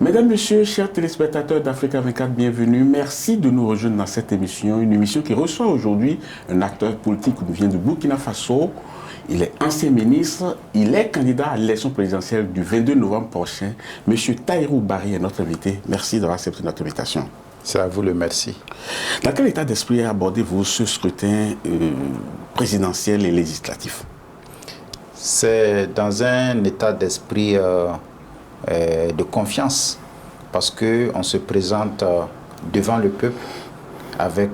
Mesdames, Messieurs, chers téléspectateurs d'Africa 24, bienvenue. Merci de nous rejoindre dans cette émission, une émission qui reçoit aujourd'hui un acteur politique qui vient de Burkina Faso. Il est ancien ministre, il est candidat à l'élection présidentielle du 22 novembre prochain. Monsieur Tahirou Barry est notre invité. Merci d'avoir accepté notre invitation. C'est à vous le merci. Dans quel état d'esprit abordez-vous ce scrutin présidentiel et législatif? C'est dans un état d'esprit de confiance, parce qu'on se présente devant le peuple avec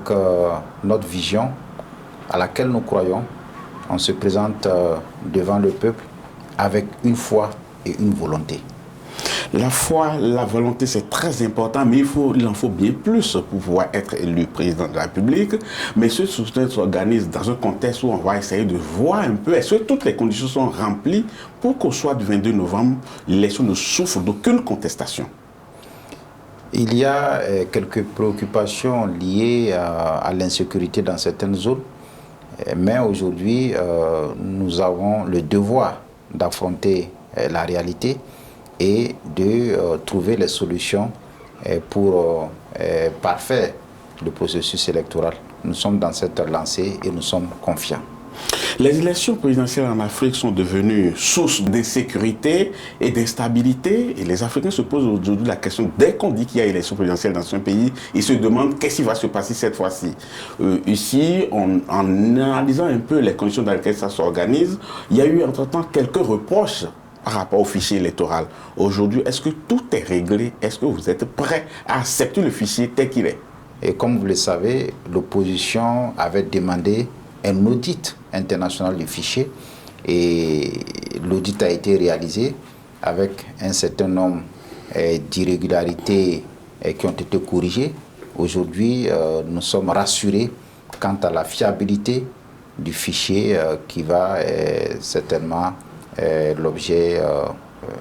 notre vision à laquelle nous croyons. On se présente devant le peuple avec une foi et une volonté. La foi, la volonté, c'est très important, mais il en faut bien plus pour pouvoir être élu président de la République. Mais ce scrutin s'organise dans un contexte où on va essayer de voir un peu, est-ce que toutes les conditions sont remplies pour qu'au soir du 22 novembre, l'élection ne souffre d'aucune contestation? Il y a quelques préoccupations liées à l'insécurité dans certaines zones, mais aujourd'hui, nous avons le devoir d'affronter la réalité et de trouver les solutions pour parfaire le processus électoral. Nous sommes dans cette lancée et nous sommes confiants. Les élections présidentielles en Afrique sont devenues source d'insécurité et d'instabilité. Et les Africains se posent aujourd'hui la question, dès qu'on dit qu'il y a élection présidentielle dans un pays, ils se demandent qu'est-ce qui va se passer cette fois-ci. Ici, en analysant un peu les conditions dans lesquelles ça s'organise, il y a eu entre-temps quelques reproches par rapport au fichier électoral. Aujourd'hui, est-ce que tout est réglé? Est-ce que vous êtes prêt à accepter le fichier tel qu'il est? Et comme vous le savez, l'opposition avait demandé un audit international du fichier et l'audit a été réalisé avec un certain nombre d'irrégularités qui ont été corrigées. Aujourd'hui, nous sommes rassurés quant à la fiabilité du fichier qui va certainement l'objet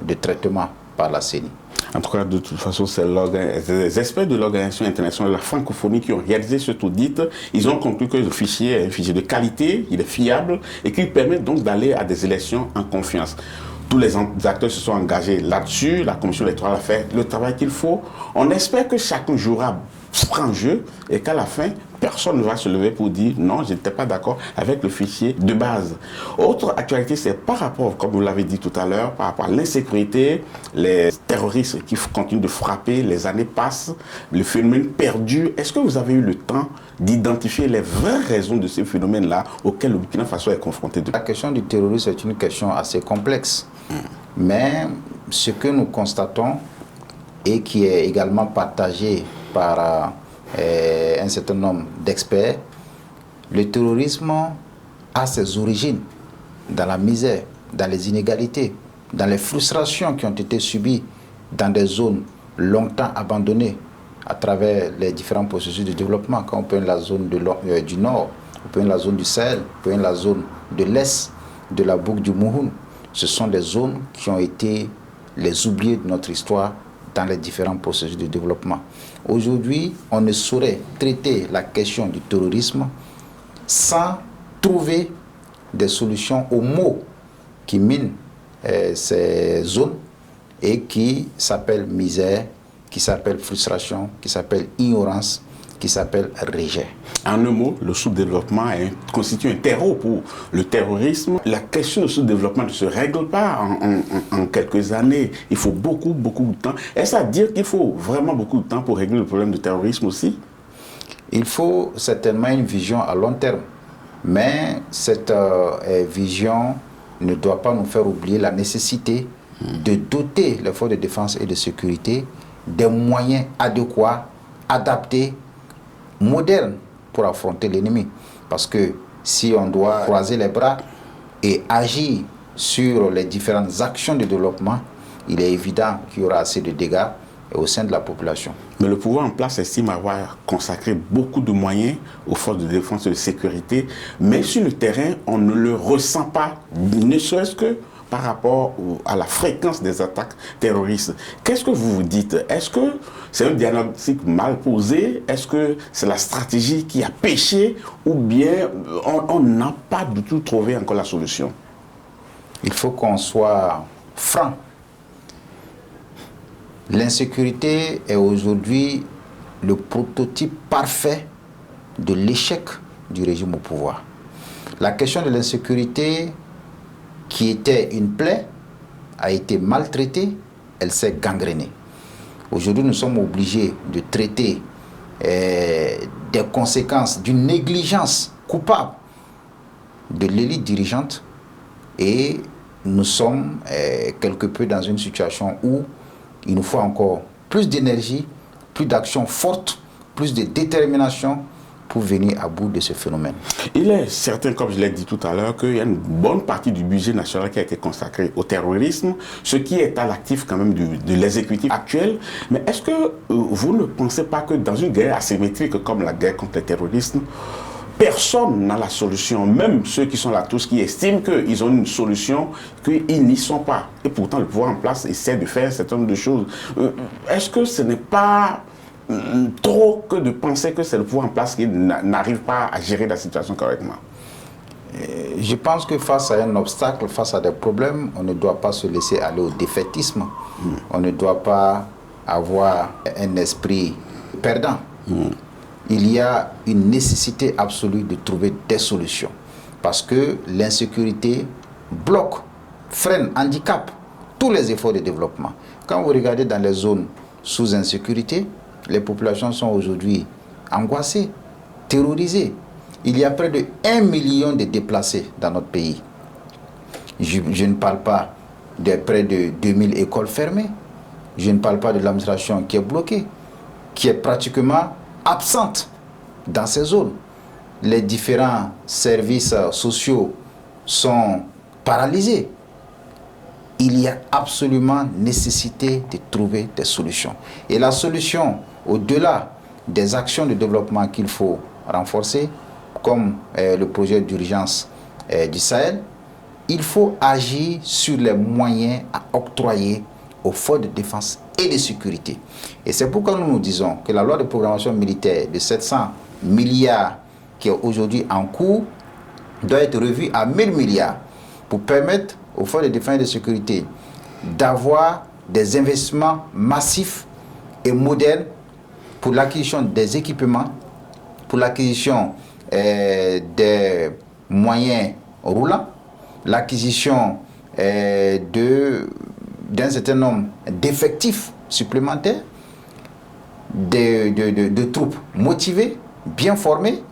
de traitement par la CENI. En tout cas, de toute façon, c'est les experts de l'Organisation internationale de la francophonie qui ont réalisé cet audit. Ils ont conclu que le fichier est un fichier de qualité, il est fiable et qu'il permet donc d'aller à des élections en confiance. Tous les acteurs se sont engagés là-dessus, la commission électorale a fait le travail qu'il faut. On espère que chacun jouera franc jeu et qu'à la fin, personne ne va se lever pour dire non, je n'étais pas d'accord avec le fichier de base. Autre actualité, c'est par rapport, comme vous l'avez dit tout à l'heure, par rapport à l'insécurité, les terroristes qui continuent de frapper, les années passent, le phénomène perdure. Est-ce que vous avez eu le temps d'identifier les vraies raisons de ces phénomènes-là auxquels le Burkina Faso est confronté? La question du terrorisme est une question assez complexe. Mais ce que nous constatons et qui est également partagé par un certain nombre d'experts, le terrorisme a ses origines dans la misère, dans les inégalités, dans les frustrations qui ont été subies dans des zones longtemps abandonnées à travers les différents processus de développement. Quand on prend la zone du nord, on prend la zone du Sahel, on prend la zone de l'est, de la boucle du Mouhoun, ce sont des zones qui ont été les oubliées de notre histoire dans les différents processus de développement. Aujourd'hui, on ne saurait traiter la question du terrorisme sans trouver des solutions aux maux qui minent ces zones et qui s'appellent misère, qui s'appellent frustration, qui s'appellent ignorance, qui s'appelle rejet. En un mot, le sous-développement constitue un terreau pour le terrorisme. La question du sous-développement ne se règle pas en quelques années. Il faut beaucoup de temps. Est-ce à dire qu'il faut vraiment beaucoup de temps pour régler le problème du terrorisme aussi? Il faut certainement une vision à long terme. Mais cette vision ne doit pas nous faire oublier la nécessité de doter les forces de défense et de sécurité des moyens adéquats, adaptés, moderne pour affronter l'ennemi. Parce que si on doit croiser les bras et agir sur les différentes actions de développement, il est évident qu'il y aura assez de dégâts au sein de la population. Mais le pouvoir en place estime avoir consacré beaucoup de moyens aux forces de défense et de sécurité, mais sur le terrain, on ne le ressent pas, ne serait-ce que par rapport à la fréquence des attaques terroristes. Qu'est-ce que vous vous dites? Est-ce que c'est un diagnostic mal posé? Est-ce que c'est la stratégie qui a péché? Ou bien on n'a pas du tout trouvé encore la solution? Il faut qu'on soit franc. L'insécurité est aujourd'hui le prototype parfait de l'échec du régime au pouvoir. La question de l'insécurité, qui était une plaie, a été maltraitée, elle s'est gangrénée. Aujourd'hui, nous sommes obligés de traiter des conséquences d'une négligence coupable de l'élite dirigeante, et nous sommes quelque peu dans une situation où il nous faut encore plus d'énergie, plus d'action forte, plus de détermination pour venir à bout de ce phénomène. Il est certain, comme je l'ai dit tout à l'heure, qu'il y a une bonne partie du budget national qui a été consacrée au terrorisme, ce qui est à l'actif quand même de l'exécutif actuel. Mais est-ce que vous ne pensez pas que dans une guerre asymétrique comme la guerre contre le terrorisme, personne n'a la solution, même ceux qui sont là tous, qui estiment qu'ils ont une solution, qu'ils n'y sont pas. Et pourtant, le pouvoir en place essaie de faire un certain nombre de choses. Est-ce que ce n'est pas trop que de penser que c'est le pouvoir en place qui n'arrive pas à gérer la situation correctement? Je pense que face à un obstacle, face à des problèmes, on ne doit pas se laisser aller au défaitisme. On ne doit pas avoir un esprit perdant. Il y a une nécessité absolue de trouver des solutions. Parce que l'insécurité bloque, freine, handicape tous les efforts de développement. Quand vous regardez dans les zones sous insécurité, les populations sont aujourd'hui angoissées, terrorisées. Il y a près de 1 million de déplacés dans notre pays. Je ne parle pas de près de 2000 écoles fermées. Je ne parle pas de l'administration qui est bloquée, qui est pratiquement absente dans ces zones. Les différents services sociaux sont paralysés. Il y a absolument nécessité de trouver des solutions. Et la solution, au-delà des actions de développement qu'il faut renforcer, comme le projet d'urgence du Sahel, il faut agir sur les moyens à octroyer aux forces de défense et de sécurité. Et c'est pourquoi nous disons que la loi de programmation militaire de 700 milliards qui est aujourd'hui en cours doit être revue à 1000 milliards pour permettre aux forces de défense et de sécurité d'avoir des investissements massifs et modernes pour l'acquisition des équipements, pour l'acquisition des moyens roulants, l'acquisition d'un certain nombre d'effectifs supplémentaires, de troupes motivées, bien formées,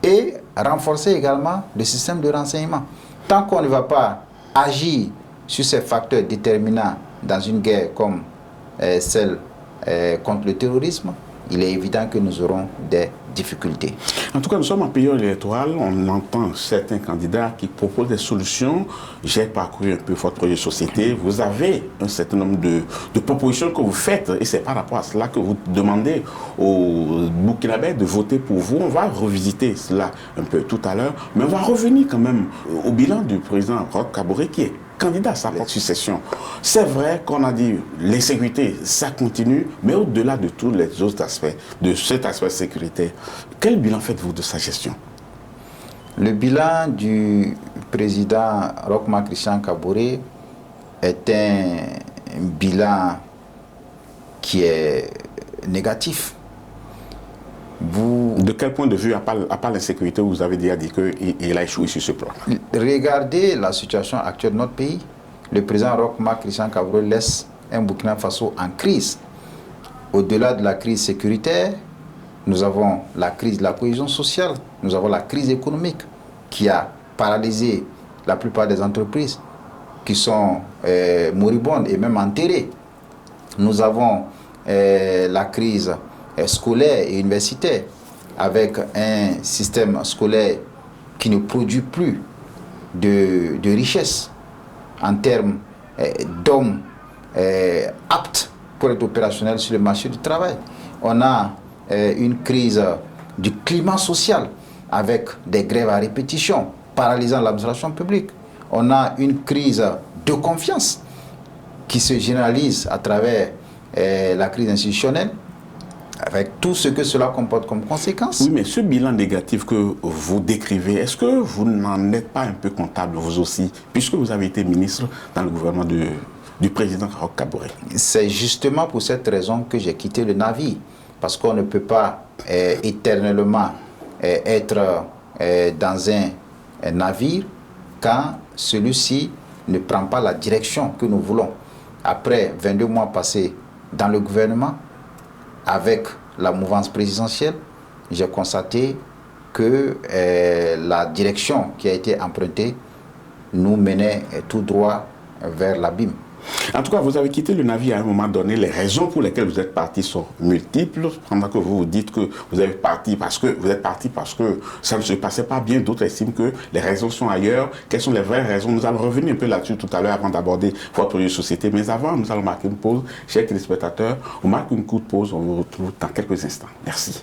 et renforcer également le système de renseignement. Tant qu'on ne va pas agir sur ces facteurs déterminants dans une guerre comme celle contre le terrorisme, il est évident que nous aurons des difficultés. En tout cas, nous sommes en période électorale. On entend certains candidats qui proposent des solutions. J'ai parcouru un peu votre projet de société. Vous avez un certain nombre de propositions que vous faites, et c'est par rapport à cela que vous demandez aux Burkinabés de voter pour vous. On va revisiter cela un peu tout à l'heure, mais on va revenir quand même au bilan du président Roch Kaboré, qui est candidat à sa propre succession. C'est vrai qu'on a dit l'insécurité, ça continue, mais au-delà de tous les autres aspects, de cet aspect sécuritaire, quel bilan faites-vous de sa gestion? Le bilan du président Roch Marc Christian Kaboré est un bilan qui est négatif. De quel point de vue, à part l'insécurité, vous avez déjà dit qu'il a échoué sur ce plan? Regardez la situation actuelle de notre pays. Le président Roch Marc Christian Kaboré laisse un Burkina Faso en crise. Au-delà de la crise sécuritaire, nous avons la crise de la cohésion sociale, nous avons la crise économique qui a paralysé la plupart des entreprises qui sont moribondes et même enterrées. Nous avons la crise scolaire et universitaire, avec un système scolaire qui ne produit plus de richesse en termes d'hommes aptes pour être opérationnels sur le marché du travail. On a une crise du climat social avec des grèves à répétition paralysant l'administration publique. On a une crise de confiance qui se généralise à travers la crise institutionnelle, avec tout ce que cela comporte comme conséquence. Oui, mais ce bilan négatif que vous décrivez, est-ce que vous n'en êtes pas un peu comptable, vous aussi, puisque vous avez été ministre dans le gouvernement du président Roch Kaboré? C'est justement pour cette raison que j'ai quitté le navire. Parce qu'on ne peut pas éternellement être dans un navire quand celui-ci ne prend pas la direction que nous voulons. Après 22 mois passés dans le gouvernement, avec la mouvance présidentielle, j'ai constaté que la direction qui a été empruntée nous menait tout droit vers l'abîme. En tout cas, vous avez quitté le navire à un moment donné. Les raisons pour lesquelles vous êtes parti sont multiples. Pendant que vous dites que vous êtes parti parce que ça ne se passait pas bien, d'autres estiment que les raisons sont ailleurs. Quelles sont les vraies raisons? Nous allons revenir un peu là-dessus tout à l'heure avant d'aborder votre projet de société. Mais avant, nous allons marquer une pause. Chers téléspectateurs, on marque une courte pause. On vous retrouve dans quelques instants. Merci.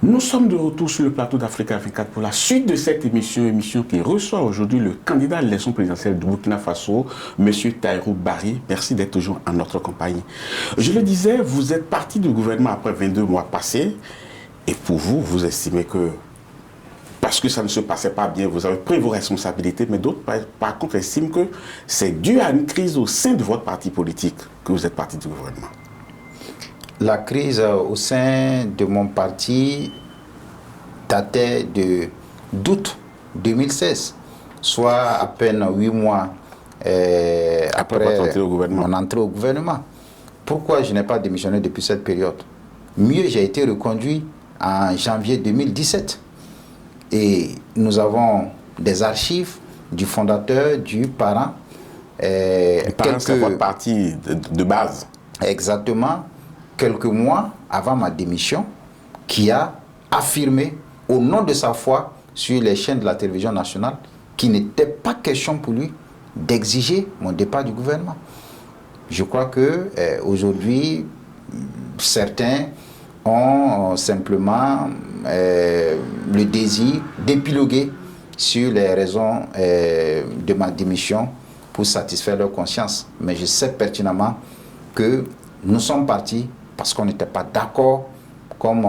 Nous sommes de retour sur le plateau d'Africa 24 pour la suite de cette émission qui reçoit aujourd'hui le candidat à l'élection présidentielle du Burkina Faso, M. Tahirou Barry. Merci d'être toujours en notre compagnie. Je le disais, vous êtes parti du gouvernement après 22 mois passés, et pour vous, vous estimez que parce que ça ne se passait pas bien, vous avez pris vos responsabilités, mais d'autres, par contre, estiment que c'est dû à une crise au sein de votre parti politique que vous êtes parti du gouvernement. La crise au sein de mon parti datait d'août 2016, soit à peine 8 mois après mon entrée au gouvernement. Pourquoi je n'ai pas démissionné depuis cette période? Mieux, j'ai été reconduit en janvier 2017. Et nous avons des archives du fondateur, du parent. Le parent, c'est votre parti de base. Exactement. Quelques mois avant ma démission, qui a affirmé au nom de sa foi sur les chaînes de la télévision nationale qu'il n'était pas question pour lui d'exiger mon départ du gouvernement. Je crois que aujourd'hui, certains ont simplement le désir d'épiloguer sur les raisons de ma démission pour satisfaire leur conscience. Mais je sais pertinemment que nous sommes partis parce qu'on n'était pas d'accord, comme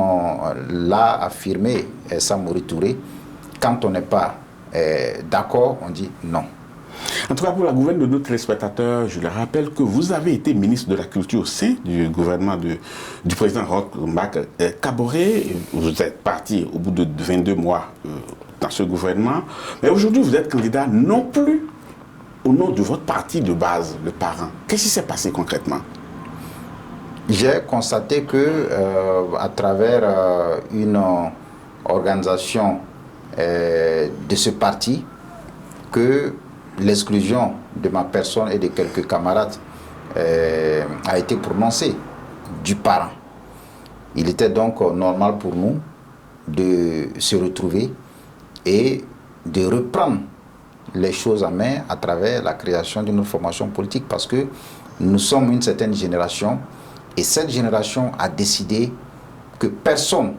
l'a affirmé Samori Touré. Quand on n'est pas d'accord, on dit non. En tout cas, pour la gouverne de nos téléspectateurs, je le rappelle que vous avez été ministre de la Culture au sein du gouvernement du président Roch Kaboré. Vous êtes parti au bout de 22 mois dans ce gouvernement. Mais aujourd'hui, vous êtes candidat non plus au nom de votre parti de base, le parent. Qu'est-ce qui s'est passé concrètement? J'ai constaté que à travers une organisation de ce parti, que l'exclusion de ma personne et de quelques camarades a été prononcée du parent. Il était donc normal pour nous de se retrouver et de reprendre les choses en main à travers la création d'une formation politique, parce que nous sommes une certaine génération. Et cette génération a décidé que personne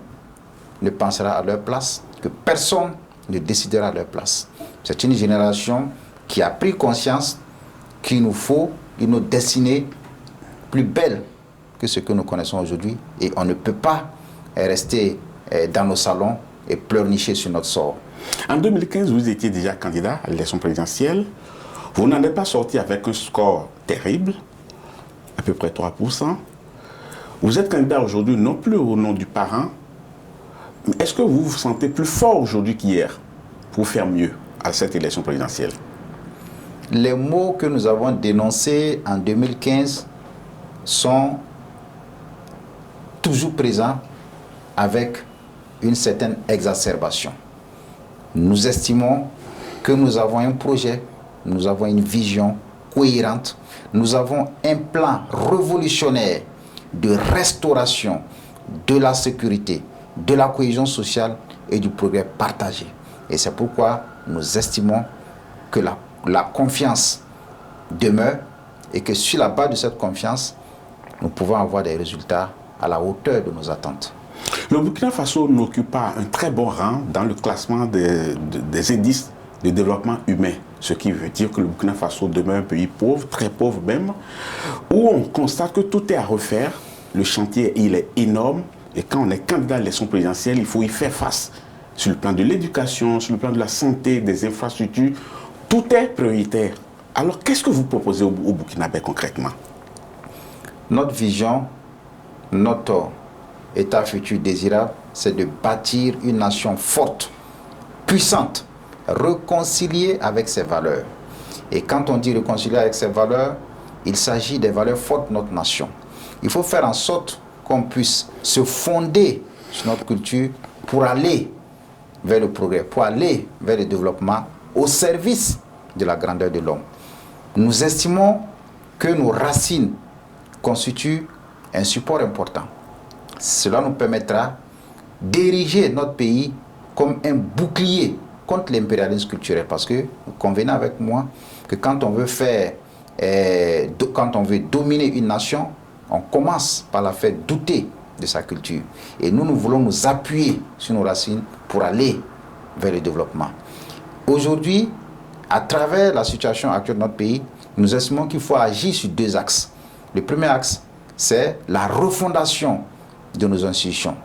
ne pensera à leur place, que personne ne décidera à leur place. C'est une génération qui a pris conscience qu'il nous faut une destinée plus belle que ce que nous connaissons aujourd'hui. Et on ne peut pas rester dans nos salons et pleurnicher sur notre sort. En 2015, vous étiez déjà candidat à l'élection présidentielle. Vous n'en êtes pas sorti avec un score terrible, à peu près 3%. Vous êtes candidat aujourd'hui non plus au nom du parent. Est-ce que vous vous sentez plus fort aujourd'hui qu'hier pour faire mieux à cette élection présidentielle? Les mots que nous avons dénoncés en 2015 sont toujours présents avec une certaine exacerbation. Nous estimons que nous avons un projet, nous avons une vision cohérente, nous avons un plan révolutionnaire de restauration de la sécurité, de la cohésion sociale et du progrès partagé. Et c'est pourquoi nous estimons que la confiance demeure et que sur la base de cette confiance, nous pouvons avoir des résultats à la hauteur de nos attentes. Le Burkina Faso n'occupe pas un très bon rang dans le classement des indices de développement humain, ce qui veut dire que le Burkina Faso demeure un pays pauvre, très pauvre même, où on constate que tout est à refaire. Le chantier, il est énorme, et quand on est candidat à l'élection présidentielle, il faut y faire face. Sur le plan de l'éducation, sur le plan de la santé, des infrastructures, tout est prioritaire Alors, qu'est-ce que vous proposez au Burkinabé concrètement? Notre vision, notre état futur désirable, c'est de bâtir une nation forte, puissante, réconciliée avec ses valeurs. Et quand on dit réconcilier avec ses valeurs, il s'agit des valeurs fortes de notre nation. Il faut faire en sorte qu'on puisse se fonder sur notre culture pour aller vers le progrès, pour aller vers le développement au service de la grandeur de l'homme. Nous estimons que nos racines constituent un support important. Cela nous permettra d'ériger notre pays comme un bouclier contre l'impérialisme culturel. Parce que vous convenez avec moi que quand on veut dominer une nation, on commence par la faire douter de sa culture. Et nous voulons nous appuyer sur nos racines pour aller vers le développement. Aujourd'hui, à travers la situation actuelle de notre pays, nous estimons qu'il faut agir sur 2 axes. Le premier axe, c'est la refondation de nos institutions.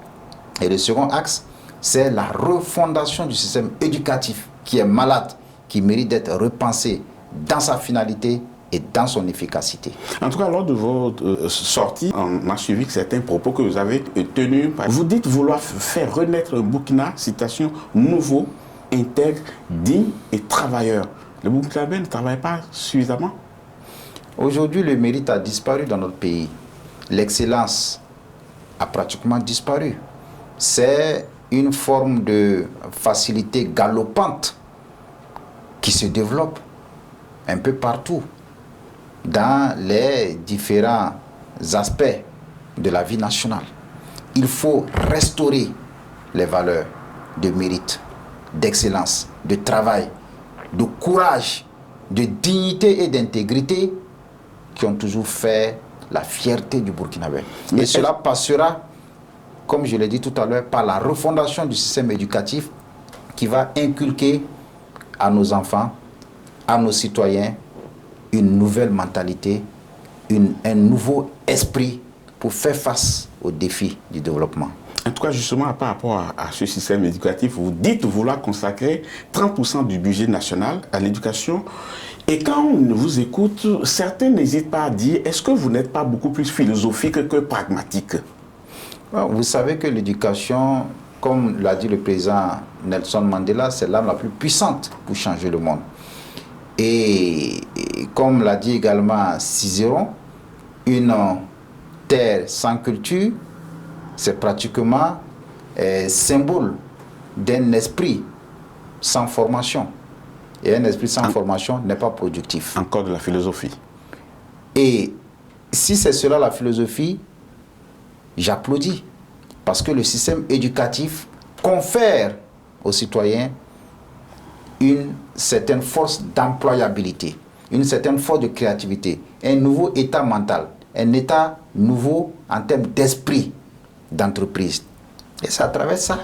Et le second axe, c'est la refondation du système éducatif qui est malade, qui mérite d'être repensé dans sa finalité et dans son efficacité. En tout cas, lors de votre sortie, on a suivi certains propos que vous avez tenus. Vous dites vouloir faire renaître le Burkina, citation, nouveau, intègre, digne et travailleur. Le Burkinabé ne travaille pas suffisamment? Aujourd'hui, le mérite a disparu dans notre pays. L'excellence a pratiquement disparu. C'est une forme de facilité galopante qui se développe un peu partout dans les différents aspects de la vie nationale. Il faut restaurer les valeurs de mérite, d'excellence, de travail, de courage, de dignité et d'intégrité qui ont toujours fait la fierté du Burkinabé. Et cela passera, comme je l'ai dit tout à l'heure, par la refondation du système éducatif qui va inculquer à nos enfants, à nos citoyens, une nouvelle mentalité, un nouveau esprit pour faire face aux défis du développement. En tout cas, justement, par rapport à ce système éducatif, vous dites vouloir consacrer 30% du budget national à l'éducation. Et quand on vous écoute, certains n'hésitent pas à dire, est-ce que vous n'êtes pas beaucoup plus philosophique que pragmatique? Vous savez que l'éducation, comme l'a dit le président Nelson Mandela, c'est l'arme la plus puissante pour changer le monde. Et comme l'a dit également Cicéron, une terre sans culture, c'est pratiquement symbole d'un esprit sans formation. Et un esprit sans formation n'est pas productif. Encore de la philosophie. Et si c'est cela la philosophie, j'applaudis. Parce que le système éducatif confère aux citoyens une certaine force d'employabilité, une certaine force de créativité, un nouveau état mental, un état nouveau en termes d'esprit d'entreprise. Et c'est à travers ça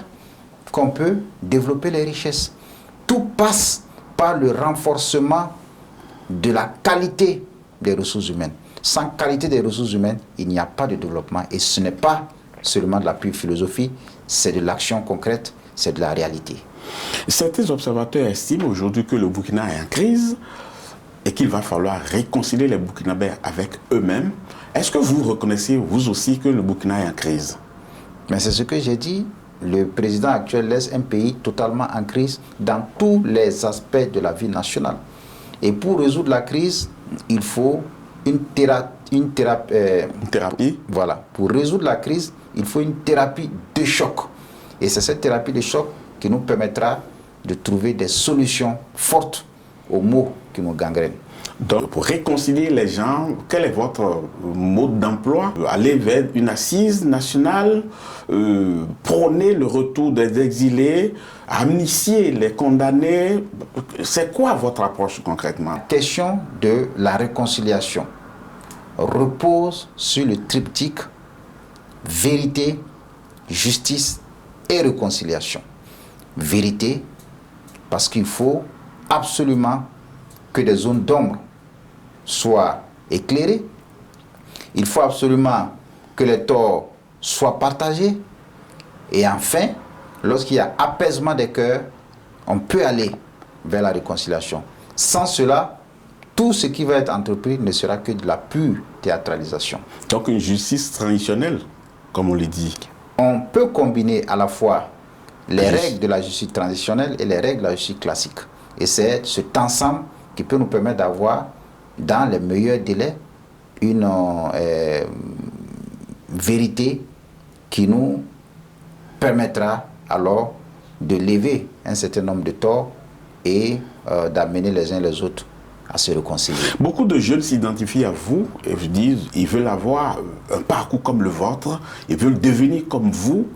qu'on peut développer les richesses. Tout passe par le renforcement de la qualité des ressources humaines. Sans qualité des ressources humaines, il n'y a pas de développement. Et ce n'est pas seulement de la pure philosophie, c'est de l'action concrète, c'est de la réalité. Certains observateurs estiment aujourd'hui que le Burkina est en crise et qu'il va falloir réconcilier les Burkinabés avec eux-mêmes. Est-ce que vous reconnaissez, vous aussi, que le Burkina est en crise? Mais c'est ce que j'ai dit. Le président actuel laisse un pays totalement en crise dans tous les aspects de la vie nationale. Et pour résoudre la crise, il faut une thérapie. Voilà. Pour résoudre la crise, il faut une thérapie de choc. Et c'est cette thérapie de choc qui nous permettra de trouver des solutions fortes aux maux qui nous gangrènent. Donc, pour réconcilier les gens, quel est votre mode d'emploi? Aller vers une assise nationale, prôner le retour des exilés, amnistier les condamnés. C'est quoi votre approche concrètement? La question de la réconciliation repose sur le triptyque vérité, justice et réconciliation. Vérité, parce qu'il faut absolument que des zones d'ombre soient éclairées. Il faut absolument que les torts soient partagés. Et enfin, lorsqu'il y a apaisement des cœurs, on peut aller vers la réconciliation. Sans cela, tout ce qui va être entrepris ne sera que de la pure théâtralisation. Donc une justice traditionnelle, comme on le dit. On peut combiner à la fois les règles de la justice traditionnelle et les règles de la justice classique. Et c'est cet ensemble qui peut nous permettre d'avoir, dans les meilleurs délais, une vérité qui nous permettra alors de lever un certain nombre de torts et d'amener les uns les autres à se réconcilier. Beaucoup de jeunes s'identifient à vous et vous disent ils veulent avoir un parcours comme le vôtre, ils veulent devenir comme vous.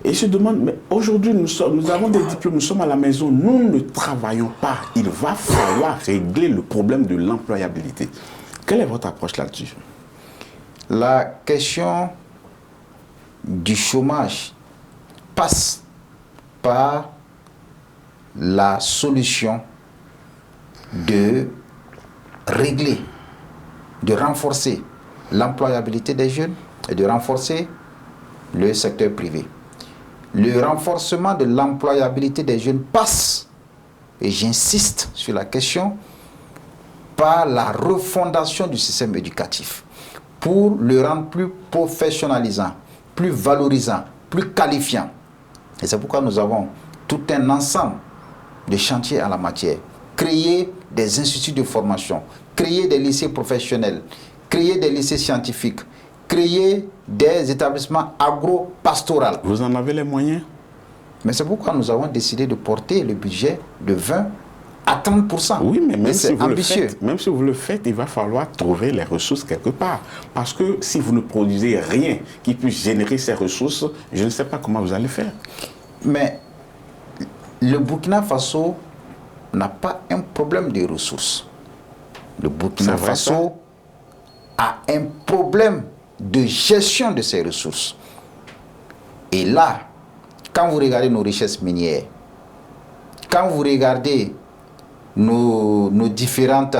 Et se demandent, mais aujourd'hui nous avons des diplômes, nous sommes à la maison, nous ne travaillons pas. Il va falloir régler le problème de l'employabilité. Quelle est votre approche là-dessus? La question du chômage passe par la solution de régler, de renforcer l'employabilité des jeunes et de renforcer le secteur privé. Le renforcement de l'employabilité des jeunes passe, et j'insiste sur la question, par la refondation du système éducatif pour le rendre plus professionnalisant, plus valorisant, plus qualifiant. Et c'est pourquoi nous avons tout un ensemble de chantiers en la matière. Créer des instituts de formation, créer des lycées professionnels, créer des lycées scientifiques, créer des établissements agro-pastoraux. Vous en avez les moyens? Mais c'est pourquoi nous avons décidé de porter le budget de 20 à 30%. Oui, mais même si, ambitieux. Même si vous le faites, il va falloir trouver les ressources quelque part. Parce que si vous ne produisez rien qui puisse générer ces ressources, je ne sais pas comment vous allez faire. Mais le Burkina Faso n'a pas un problème de ressources. Le Burkina Faso a un problème de gestion de ses ressources. Et là, quand vous regardez nos richesses minières, quand vous regardez nos différentes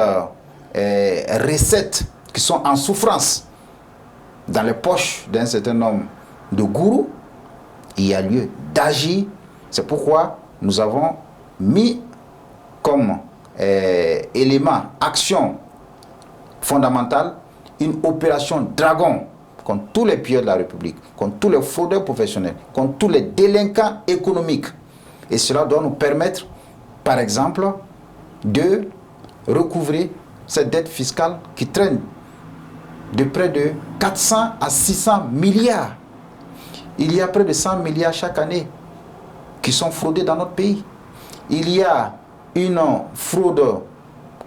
recettes qui sont en souffrance dans les poches d'un certain nombre de gourous, il y a lieu d'agir. C'est pourquoi nous avons mis comme élément, action fondamentale, une opération Dragon contre tous les pilleurs de la République, contre tous les fraudeurs professionnels, contre tous les délinquants économiques. Et cela doit nous permettre, par exemple, de recouvrer cette dette fiscale qui traîne de près de 400 à 600 milliards. Il y a près de 100 milliards chaque année qui sont fraudés dans notre pays. Il y a une fraude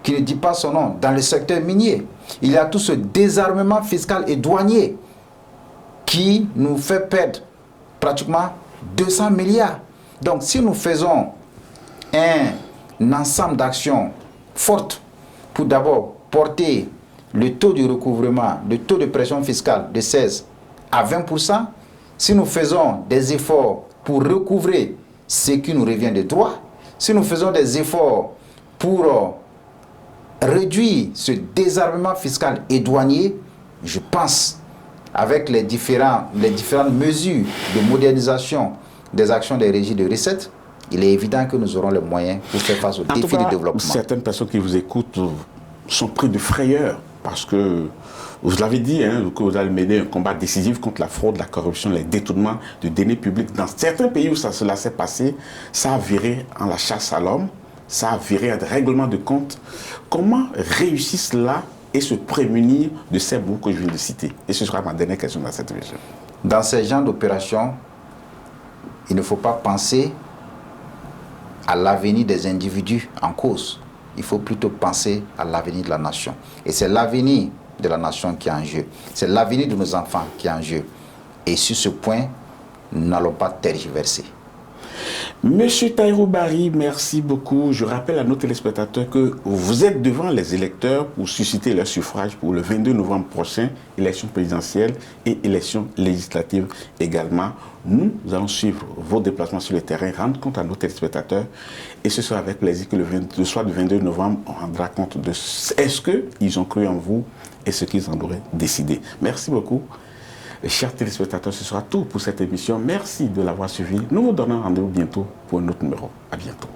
qui ne dit pas son nom dans le secteur minier. Il y a tout ce désarmement fiscal et douanier qui nous fait perdre pratiquement 200 milliards. Donc si nous faisons un ensemble d'actions fortes pour d'abord porter le taux de recouvrement, le taux de pression fiscale de 16 à 20%, si nous faisons des efforts pour recouvrer ce qui nous revient de droit, si nous faisons des efforts pour réduire ce désarmement fiscal et douanier, je pense, avec les différentes mesures de modernisation des actions des régies de recettes, il est évident que nous aurons les moyens pour faire face aux défis de développement. Certaines personnes qui vous écoutent sont prises de frayeur parce que vous l'avez dit, que vous allez mener un combat décisif contre la fraude, la corruption, les détournements de deniers publics. Dans certains pays où cela s'est passé, ça a viré en la chasse à l'homme, ça a viré en règlement de compte. Comment réussir cela et se prémunir de ces mots que je viens de citer? Et ce sera ma dernière question dans cette émission. Dans ces genres d'opérations, il ne faut pas penser à l'avenir des individus en cause. Il faut plutôt penser à l'avenir de la nation. Et c'est l'avenir de la nation qui est en jeu. C'est l'avenir de nos enfants qui est en jeu. Et sur ce point, nous n'allons pas tergiverser. Monsieur Tahirou Barry, merci beaucoup. Je rappelle à nos téléspectateurs que vous êtes devant les électeurs pour susciter leur suffrage pour le 22 novembre prochain, élection présidentielle et élection législative également. Nous allons suivre vos déplacements sur le terrain, rendre compte à nos téléspectateurs et ce sera avec plaisir que le soir du 22 novembre, on rendra compte de est-ce qu'ils ont cru en vous et ce qu'ils en auraient décidé. Merci beaucoup. Chers téléspectateurs, ce sera tout pour cette émission. Merci de l'avoir suivi. Nous vous donnons rendez-vous bientôt pour un autre numéro. À bientôt.